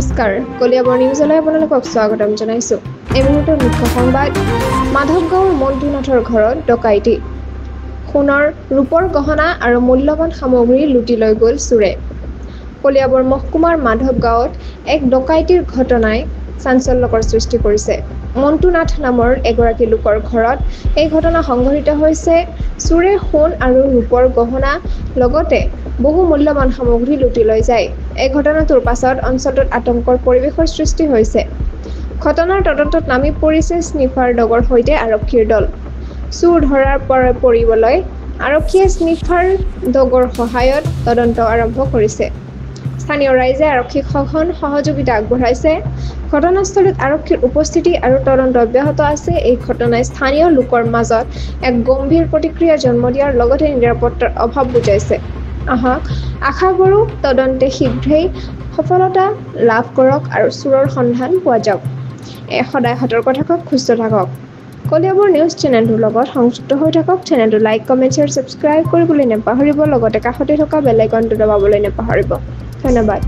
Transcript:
নমস্কাৰ কলিয়াবৰ নিউজলৈ আপোনালোকক স্বাগতম জনাইছো। এই মুহূৰ্তৰ মুখ্য সংবাদ মাধৱগাঁৱৰ মন্টুনাথৰ ঘৰত ডকাইতি সোণৰ ৰূপৰ গহনা আৰু মূল্যৱান সামগ্ৰী লুটি লৈ গ'ল চোৰে। কলিয়াবৰ মহকুমাৰ মাধৱগাঁৱত এক ডকাইতিৰ ঘটনাই চাঞ্চল্যকৰ সৃষ্টি কৰিছে। মন্টুনাথ নামৰ এগৰাকী লোকৰ ঘৰত এই ঘটনা সংঘটিত হৈছে। চোৰে সোণ আৰু ৰূপৰ গহনা লগতে বহু মূল্যৱান সামগ্ৰী লুটি লৈ যায়। এই ঘটনাটোৰ পাছত অঞ্চলটোত আতংকৰ পৰিৱেশৰ সৃষ্টি হৈছে। ঘটনাৰ তদন্তত নামি পৰিছে স্নিফাৰ ডগৰ সৈতে আৰক্ষীৰ দল। চোৰ ধৰাৰ পৰা পৰিবলৈ আৰক্ষীয়ে স্নিফাৰ ডগৰ সহায়ত তদন্ত আৰম্ভ কৰিছে। স্থানীয় ৰাইজে আৰক্ষীক সঘন সহযোগিতা আগবঢ়াইছে। ঘটনাস্থলীত আৰক্ষীৰ উপস্থিতি আৰু তদন্ত অব্যাহত আছে। এই ঘটনাই স্থানীয় লোকৰ মাজত এক গম্ভীৰ প্ৰতিক্ৰিয়া জন্ম দিয়াৰ লগতে নিৰাপত্তাৰ অভাৱ বুজাইছে। আশা কৰোঁ তদন্তে শীঘ্ৰেই সফলতা লাভ কৰক আৰু চোৰৰ সন্ধান পোৱা যাওক। সদায় সতৰ্ক থাকক, সুস্থ থাকক। কলিয়াবৰ নিউজ চেনেলটোৰ লগত সংযুক্ত হৈ থাকক। চেনেলটো লাইক, কমেণ্ট, শ্বেয়াৰ, ছাবস্ক্ৰাইব কৰিবলৈ নাপাহৰিব। লগতে কাষতে থকা বেল আইকনটো দবাবলৈ নাপাহৰিব। ধন্যবাদ।